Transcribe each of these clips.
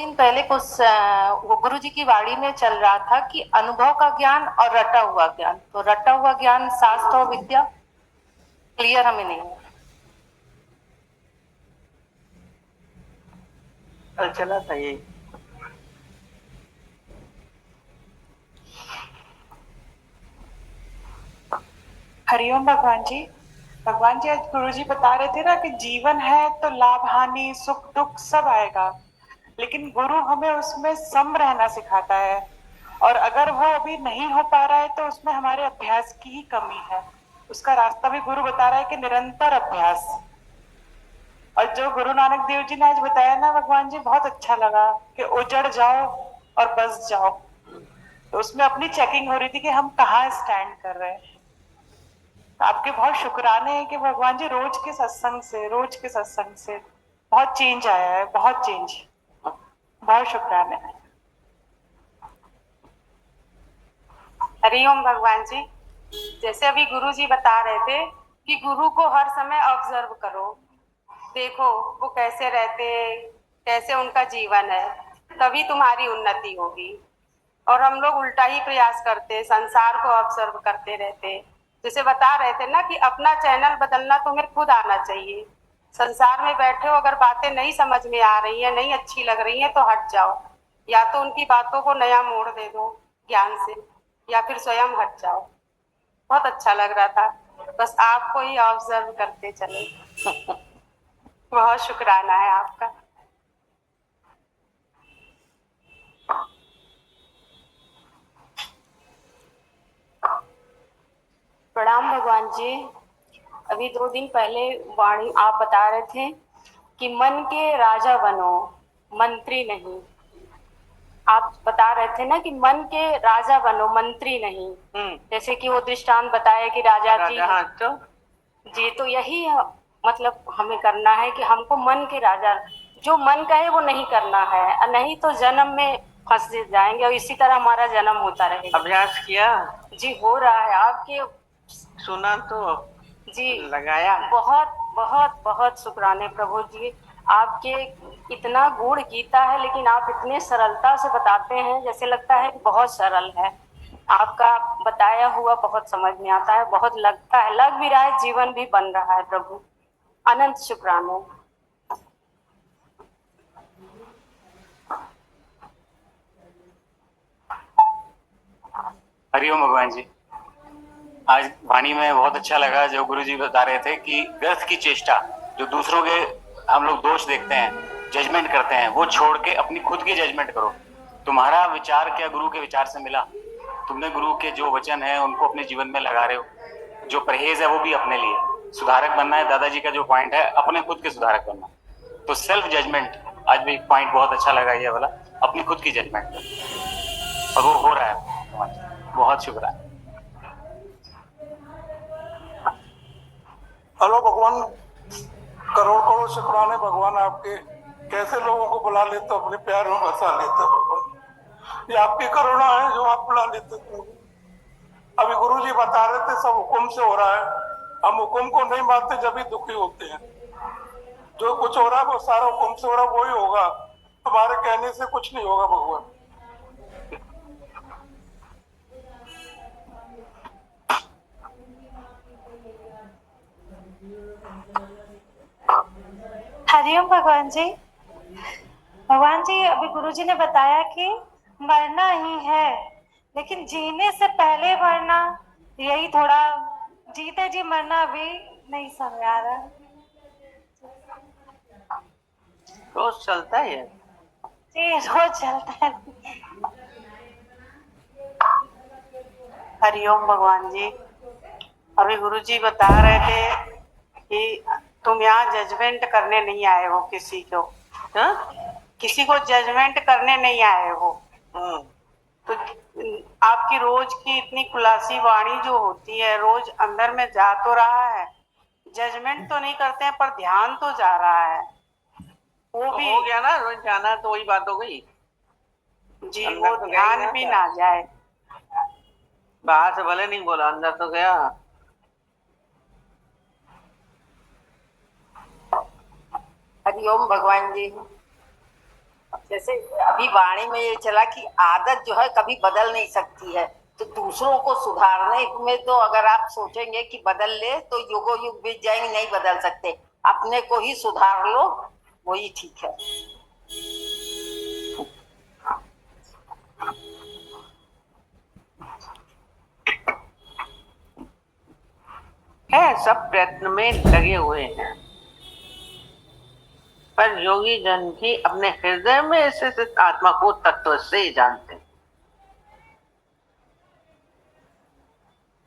दिन पहले कुछ वो गुरु जी की वाणी में चल रहा था कि अनुभव का ज्ञान और रटा हुआ ज्ञान। तो रटा हुआ ज्ञान शास्त्र और विद्या क्लियर हमें नहीं है। कल चला था ये। हरिओम भगवान जी। भगवान जी, आज गुरु जी बता रहे थे ना कि जीवन है तो लाभ हानि सुख दुख सब आएगा, लेकिन गुरु हमें उसमें सम रहना सिखाता है। और अगर वो अभी नहीं हो पा रहा है तो उसमें हमारे अभ्यास की ही कमी है। उसका रास्ता भी गुरु बता रहा है कि निरंतर अभ्यास। और जो गुरु नानक देव जी ने आज बताया ना भगवान जी, बहुत अच्छा लगा कि उजड़ जाओ और बस जाओ। तो उसमें अपनी चेकिंग हो रही थी कि हम कहाँ स्टैंड कर रहे हैं। आपके बहुत शुक्राने हैं कि भगवान जी रोज के सत्संग से बहुत चेंज आया है, बहुत चेंज। बहुत शुक्राने। हरिओम भगवान जी। जैसे अभी गुरु जी बता रहे थे कि गुरु को हर समय ऑब्जर्व करो, देखो वो कैसे रहते, कैसे उनका जीवन है, तभी तुम्हारी उन्नति होगी। और हम लोग उल्टा ही प्रयास करते, संसार को ऑब्जर्व करते रहते। जैसे बता रहे थे ना कि अपना चैनल बदलना तुम्हें खुद आना चाहिए। संसार में बैठे हो, अगर बातें नहीं समझ में आ रही हैं, नहीं अच्छी लग रही हैं, तो हट जाओ। या तो उनकी बातों को नया मोड़ दे दो ज्ञान से, या फिर स्वयं हट जाओ। बहुत अच्छा लग रहा था, बस आपको ही ऑब्जर्व करते चले। बहुत शुक्राना है आपका। प्रणाम भगवान जी। अभी 2 दिन पहले वाणी आप बता रहे थे कि मन के राजा बनो, मंत्री नहीं। आप बता रहे थे ना कि मन के राजा बनो, मंत्री नहीं। जैसे कि वो दृष्टांत बताया कि राजा जी। हाँ, तो जी, तो यही मतलब हमें करना है कि हमको मन के राजा, जो मन कहे वो नहीं करना है, नहीं तो जन्म में फंस जाएंगे और इसी तरह हमारा जन्म होता रहेगा। अभ्यास किया जी, हो रहा है। आपके सुना तो जी लगाया। बहुत बहुत बहुत शुक्राने प्रभु जी। आपके इतना गुण गीता है, लेकिन आप इतने सरलता से बताते हैं, जैसे लगता है कि बहुत सरल है। आपका बताया हुआ बहुत समझ में आता है, बहुत लगता है, लग भी रहा है, जीवन भी बन रहा है प्रभु। अनंत शुक्राने। हरिओम भगवान जी। आज वाणी में बहुत अच्छा लगा जो गुरु जी बता रहे थे कि व्यर्थ की चेष्टा, जो दूसरों के हम लोग दोष देखते हैं, जजमेंट करते हैं, वो छोड़ के अपनी खुद की जजमेंट करो। तुम्हारा विचार क्या गुरु के विचार से मिला? तुमने गुरु के जो वचन है उनको अपने जीवन में लगा रहे हो। जो परहेज है वो भी अपने लिए सुधारक बनना है। दादाजी का जो पॉइंट है, अपने खुद के सुधारक बनना। तो सेल्फ जजमेंट आज भी पॉइंट बहुत अच्छा लगा ये वाला, अपनी खुद की जजमेंट, और वो हो रहा है। बहुत शुक्रिया। हेलो भगवान, करोड़ करोड़ शुक्राने भगवान आपके। कैसे लोगों को बुला लेते हो, अपने प्यार में बसा लेते हो भगवान। ये आपकी करुणा है जो आप बुला लेते हो। अभी गुरु जी बता रहे थे सब हुक्म से हो रहा है। हम हुक्म को नहीं मानते जब भी दुखी होते हैं। जो कुछ हो रहा है वो सारा हुक्म से हो रहा है, वही होगा। हमारे कहने से कुछ नहीं होगा भगवान। हरिओम भगवान जी। भगवान जी, अभी गुरु जी ने बताया कि मरना ही है, लेकिन जीने से पहले मरना, यही थोड़ा जीते जी मरना अभी नहीं समझ आ रहा। रोज चलता है। जी, रोज चलता है। हरिओम भगवान जी। अभी गुरु जी बता रहे थे कि तुम यहाँ जजमेंट करने नहीं आए हो किसी को। किसी को जजमेंट करने नहीं आए हो। तो आपकी रोज की इतनी खुलासी वाणी जो होती है, रोज अंदर में जा तो रहा है, जजमेंट तो नहीं करते हैं, पर ध्यान तो जा रहा है। वो तो भी हो गया ना, रोज जाना तो वही बात हो गई जी, अंदर वो तो गया ही ध्यान ना भी क्या? ना जाए। बाहर से भले नहीं बोला, अंदर तो गया। हरिओम भगवान जी। जैसे अभी वाणी में ये चला कि आदत जो है कभी बदल नहीं सकती है, तो दूसरों को सुधारने में तो अगर आप सोचेंगे कि बदल ले तो युगो युग बीत जाएंगे, नहीं बदल सकते। अपने को ही सुधार लो, वही ठीक है। सब प्रयत्न में लगे हुए हैं, पर योगी जन भी अपने हृदय में स्थित आत्मा को तत्व से जानते हैं।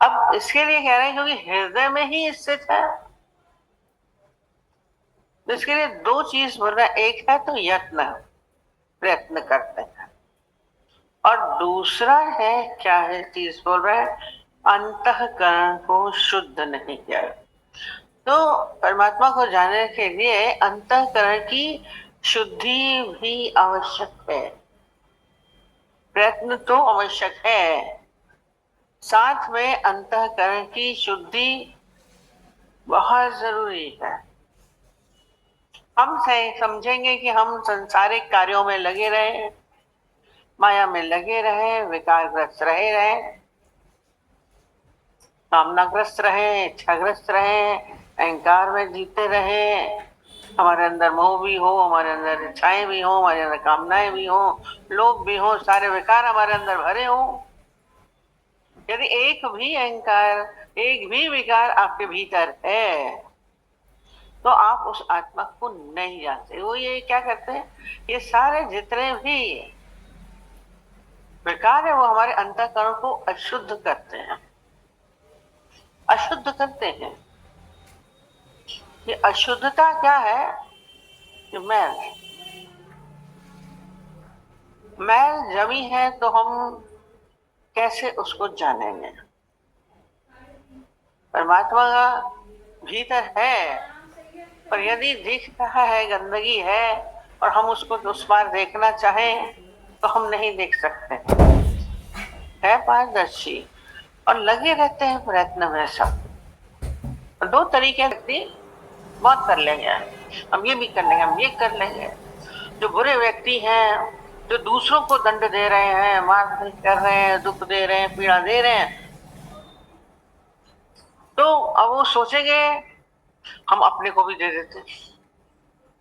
अब इसके लिए कह रहे हैं क्योंकि हृदय में ही स्थित है, तो इसके लिए दो चीज बोल रहा है। एक है तो यत्न, प्रयत्न करते हैं, और दूसरा है क्या है चीज बोल रहा है, अंतःकरण को शुद्ध नहीं किया। तो परमात्मा को जानने के लिए अंतःकरण की शुद्धि भी आवश्यक है, प्रयत्न तो आवश्यक है, साथ में अंतःकरण की शुद्धि बहुत जरूरी है। हम समझेंगे कि हम संसारिक कार्यों में लगे रहे, माया में लगे रहे, विकारग्रस्त रहे, कामनाग्रस्त रहे, इच्छाग्रस्त रहे, अहंकार में जीते रहे, हमारे अंदर मोह भी हो, हमारे अंदर इच्छाएं भी हो, हमारे अंदर कामनाएं भी हो, लोभ भी हो, सारे विकार हमारे अंदर भरे हो। यदि एक भी अहंकार, एक भी विकार आपके भीतर है तो आप उस आत्मा को नहीं जानते। वो ये क्या करते हैं, ये सारे जितने भी विकार है वो हमारे अंतःकरण को अशुद्ध करते हैं, अशुद्ध करते हैं। ये अशुद्धता क्या है, कि मैल जमी है, तो हम कैसे उसको जानेंगे। परमात्मा का भीतर है, पर यदि दिख रहा है गंदगी है और हम उसको उस बार देखना चाहें तो हम नहीं देख सकते, है पारदर्शी, और लगे रहते हैं प्रयत्न में। सब दो तरीके व्यक्ति बहुत कर लेंगे, हम ये भी कर लेंगे, हम ये कर लेंगे। जो बुरे व्यक्ति हैं, जो दूसरों को दंड दे रहे हैं, मारपीट कर रहे हैं, दुख दे रहे हैं, पीड़ा दे रहे हैं, तो अब वो सोचेंगे हम अपने को भी दे देते।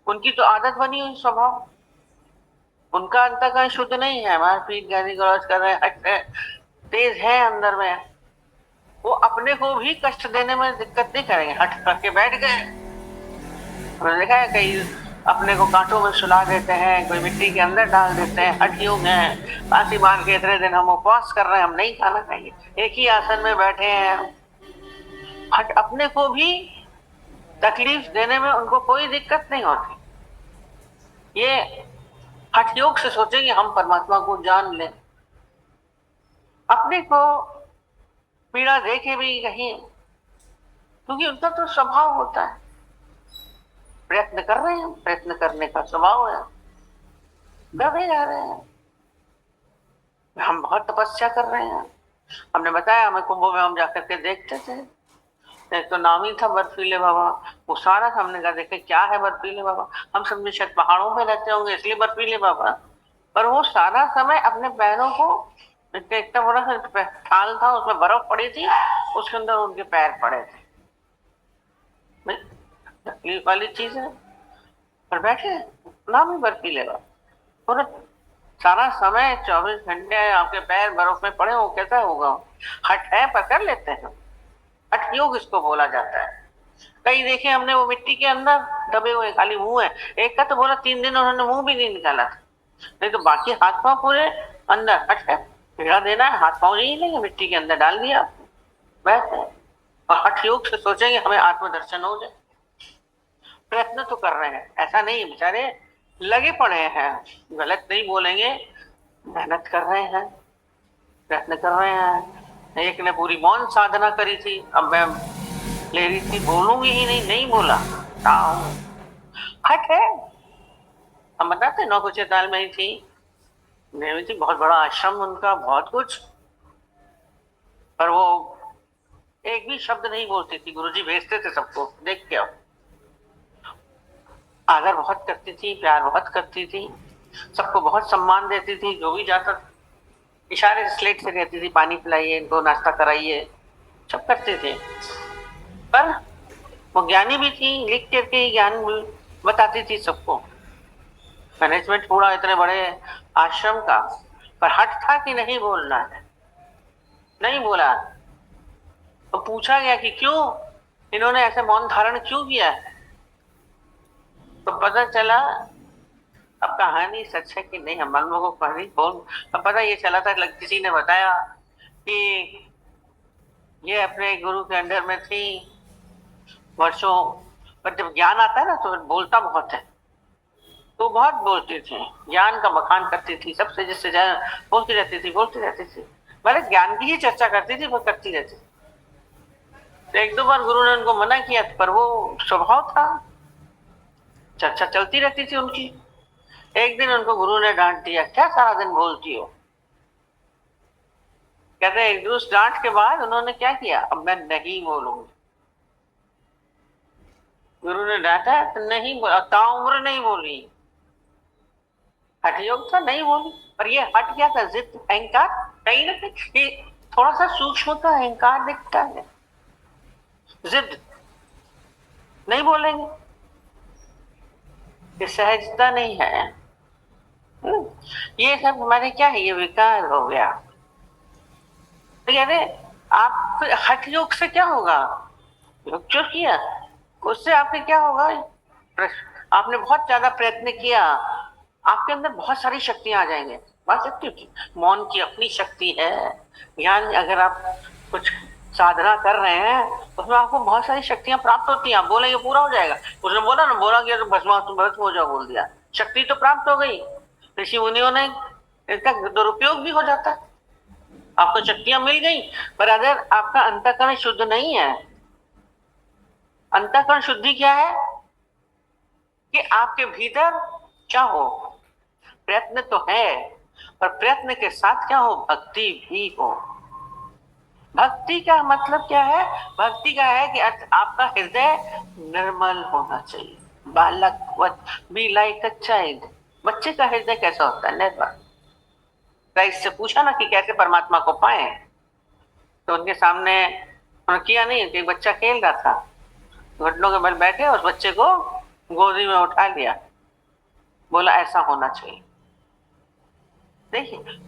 उनकी तो आदत बनी हुई स्वभाव, उनका अंतःकरण शुद्ध नहीं है, मारपीट गाली गलौज कर रहे हैं, तेज है अंदर में, वो अपने को भी कष्ट देने में दिक्कत नहीं करेंगे, हट करके बैठ गए। हमने देखा है कई अपने को कांटों में सुला देते हैं, कोई मिट्टी के अंदर डाल देते हैं, हट योग हैं, फांसी बांध के इतने दिन हम उपवास कर रहे हैं, हम नहीं खाना खाएंगे, एक ही आसन में बैठे हैं, हट अपने को भी तकलीफ देने में उनको कोई दिक्कत नहीं होती। ये हठ योग से सोचेंगे हम परमात्मा को जान लें, अपने को पीड़ा दे के भी कहीं, क्योंकि उनका तो स्वभाव होता है, प्रयत्न कर रहे हैं, प्रयत्न करने का स्वभाव है, कर जा रहे हैं। हम बहुत तपस्या कर रहे हैं, हमने बताया हमें कुंभों में हम जाकर के देखते थे, एक तो नाम ही था बर्फीले बाबा, वो सारा हमने कहा देखे क्या है बर्फीले बाबा, हम समझे शायद पहाड़ों में रहते होंगे इसलिए बर्फीले बाबा, पर वो सारा समय अपने पैरों को, इतना बड़ा थाल था उसमें बर्फ पड़ी थी, उसके अंदर उनके पैर पड़े थे। तकलीफ वाली चीज है, पर बैठे नाम ही बर्फीले बाबा, पूरा सारा समय 24 घंटे आपके पैर बर्फ में पड़े हो, कैसा होगा। हट है पर कर लेते हैं, हठ योग इसको बोला जाता है। कई देखे हमने वो मिट्टी के अंदर दबे हुए, खाली मुंह है, एक का तो बोला 3 दिन उन्होंने मुंह भी नहीं निकाला था, नहीं तो बाकी हाथ पांव पूरे अंदर। हट है, पीड़ा देना है, हाथ पांव नहीं लेंगे, मिट्टी के अंदर डाल दिया बैठे, और हठ योग से सोचेंगे हमें आत्मदर्शन हो जाए। प्रयत्न तो कर रहे हैं, ऐसा नहीं बेचारे लगे पड़े हैं, गलत नहीं बोलेंगे, मेहनत कर रहे हैं, प्रयत्न कर रहे हैं। एक ने पूरी मौन साधना करी थी, अब मैं ले रही थी, बोलूंगी ही नहीं बोला, हट है। हम बताते 9 कुछ ताल में ही थी, नहीं थी, बहुत बड़ा आश्रम उनका, बहुत कुछ, पर वो एक भी शब्द नहीं बोलती थी, गुरुजी भेजते थे सबको देख के आओ। आदर बहुत करती थी, प्यार बहुत करती थी, सबको बहुत सम्मान देती थी, जो भी जाता था इशारे से स्लेट से कहती थी पानी पिलाइए, इनको नाश्ता कराइए, सब करते थे। पर वो ज्ञानी भी थी, लिख करके ही ज्ञान बताती थी सबको। मैनेजमेंट पूरा इतने बड़े आश्रम का, पर हट था कि नहीं बोलना है, नहीं बोला। तो पूछा गया कि क्यों इन्होंने ऐसे मौन धारण क्यों किया है, तो पता चला अब कहानी सच है कि नहीं, हम मालूम को कहानी बोल, अब पता ये चला था, किसी ने बताया कि ये अपने गुरु के अंडर में थी वर्षों, पर जब ज्ञान आता है ना तो बोलता बहुत है, तो बहुत बोलती थी, ज्ञान का बखान करती थी, सबसे जिससे बोलती रहती थी, भले ज्ञान की ही चर्चा करती थी, वो करती रहती थी। तो एक दो बार गुरु ने उनको मना किया, पर वो स्वभाव था, चर्चा चलती रहती थी उनकी। एक दिन उनको गुरु ने डांट दिया, क्या सारा दिन बोलती हो। कहते एक दूसरे डांट के बाद उन्होंने क्या किया, अब मैं नहीं बोलूंगी। गुरु ने डांटा तो नहीं बोला, ताउम्र नहीं बोली, हठ योग था, नहीं बोली। पर ये हट क्या था, जिद, अहंकार, कहीं ना कहीं थोड़ा सा सूक्ष्म का अहंकार दिखता है। जिद नहीं बोलेंगे, ये सहजता नहीं है। ये सब हमारे क्या है, ये विकार हो गया। तो कहते आप हठ योग से क्या होगा, योग जो किया उससे आपके क्या होगा, आपने बहुत ज्यादा प्रयत्न किया, आपके अंदर बहुत सारी शक्तियां आ जाएंगे। बात शक्ति की, मौन की अपनी शक्ति है, ज्ञान अगर आप कुछ साधना कर रहे हैं उसमें आपको बहुत सारी शक्तियां प्राप्त होती हैं। आप बोलेंगे पूरा हो जाएगा, उसने बोला ना, बोला गया तो भस्म हो जाओ, बोल दिया, शक्ति तो प्राप्त हो गई। ऋषि मुनियों ने इसका दुरुपयोग भी हो जाता है, आपको शक्तियां मिल गई, पर अगर आपका अंतःकरण शुद्ध नहीं है, अंतःकरण शुद्धि क्या है कि आपके भीतर क्या हो, प्रयत्न तो है, पर प्रयत्न के साथ क्या हो, भक्ति भी हो। भक्ति का मतलब क्या है, भक्ति का है कि आपका हृदय निर्मल होना चाहिए, बालक बी लाइक अ चाइल्ड। बच्चे का हृदय कैसा होता है, निर्मल। राइस से पूछा ना कि कैसे परमात्मा को पाए, तो उनके सामने उन्होंने किया नहीं कि बच्चा खेल रहा था, घुटनों के बल बैठे उस बच्चे को गोदी में उठा लिया, बोला ऐसा होना चाहिए। देखिए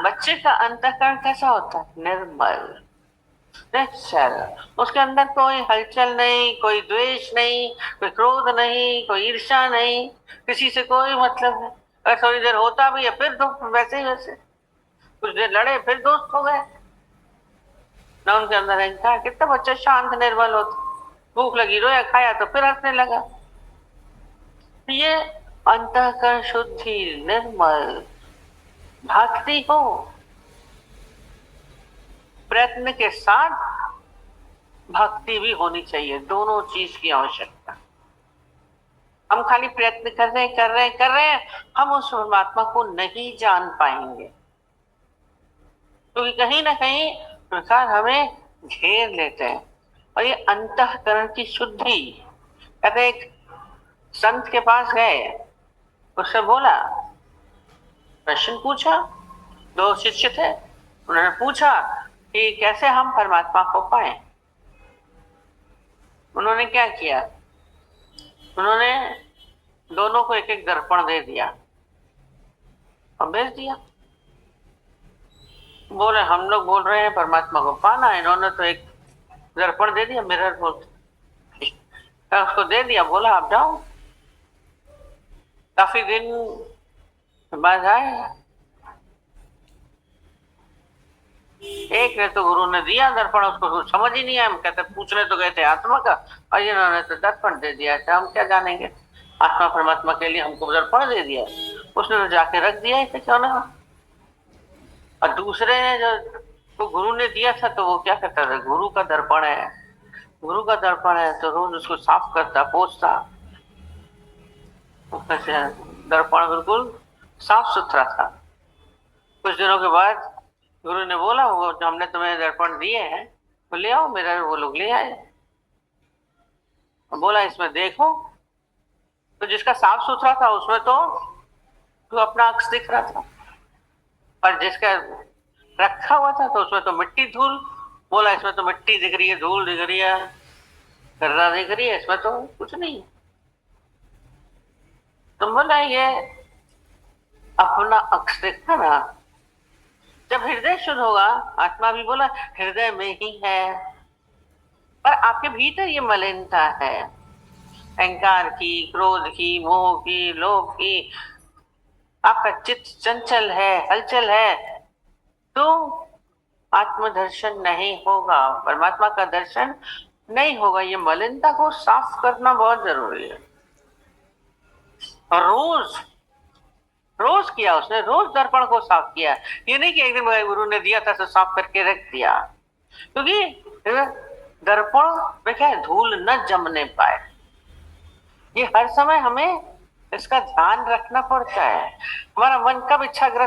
बच्चे का अंतःकरण कैसा होता है, निर्मल, उसके अंदर कोई हलचल नहीं, कोई द्वेष नहीं, कोई क्रोध नहीं, कोई ईर्ष्या नहीं, किसी से कोई मतलब नहीं। अगर थोड़ी देर होता भी है फिर तो वैसे ही वैसे, कुछ देर लड़े फिर दोस्त हो गए ना, उनके अंदर अहंकार। कितना बच्चा शांत निर्मल होता, भूख लगी रोया, खाया तो फिर हंसने लगा। ये अंतःकरण शुद्धि, निर्मल भक्ति हो, प्रयत्न के साथ भक्ति भी होनी चाहिए, दोनों चीज की आवश्यकता। हम खाली प्रयत्न कर रहे हैं, हम उस परमात्मा को नहीं जान पाएंगे, क्योंकि कहीं ना कहीं प्रकार हमें घेर लेते हैं। और ये अंतःकरण की शुद्धि, कहते एक संत के पास गए, उससे बोला, प्रश्न पूछा, दो शिष्य थे, उन्होंने पूछा कि कैसे हम परमात्मा को पाएं। उन्होंने क्या किया, उन्होंने दोनों को एक एक दर्पण दे दिया और भेज दिया। बोले हम लोग बोल रहे हैं परमात्मा को पाना, इन्होंने तो एक दर्पण दे दिया, मिरर बोलते, उसको दे दिया, बोला आप जाओ। काफी दिन बाद आए, एक ने तो गुरु ने दिया दर्पण, उसको कुछ समझ ही नहीं आया, हम कहते पूछने तो गए थे आत्मा का, और इन्होंने तो दर्पण दे दिया, हम क्या जानेंगे आत्मा परमात्मा के लिए हमको दर्पण दे दिया, उसने तो जाके रख दिया, इसे क्यों ना। और दूसरे ने जो तो गुरु ने दिया था, तो वो क्या करता था, गुरु का दर्पण है, गुरु का दर्पण है तो रोज उसको साफ करता, पोंछता, दर्पण बिल्कुल साफ सुथरा था। कुछ दिनों के बाद गुरु ने बोला, वो हमने तुम्हें दर्पण दिए हैं, तो ले आओ मेरा, वो लोग ले आए, बोला इसमें देखो, तो जिसका साफ सुथरा था उसमें तो तो अपना अक्स दिख रहा था, और जिसका रखा हुआ था तो उसमें तो मिट्टी धूल, बोला इसमें तो मिट्टी दिख रही है, धूल दिख रही है, गर्दा दिख रही है, इसमें तो कुछ नहीं। तो बोला ये अपना अक्स देखा ना, जब हृदय शुद्ध होगा, आत्मा भी बोला हृदय में ही है, पर आपके भीतर ये मलिनता है, अहंकार की, क्रोध की, मोह की, लोभ की, आपका चित्त चंचल है, हलचल है, तो आत्मदर्शन नहीं होगा, परमात्मा का दर्शन नहीं होगा। ये मलिनता को साफ करना बहुत जरूरी है, और रोज किया उसने, रोज दर्पण को साफ किया। ये नहीं कि एक दिन गुरु ने दिया था तो साफ करके रख दिया, क्योंकि दर्पण में क्या है, धूल न जमने पाए। ये हर समय हमें इसका ध्यान रखना पड़ता है। हमारा मन कब इच्छाग्रस्त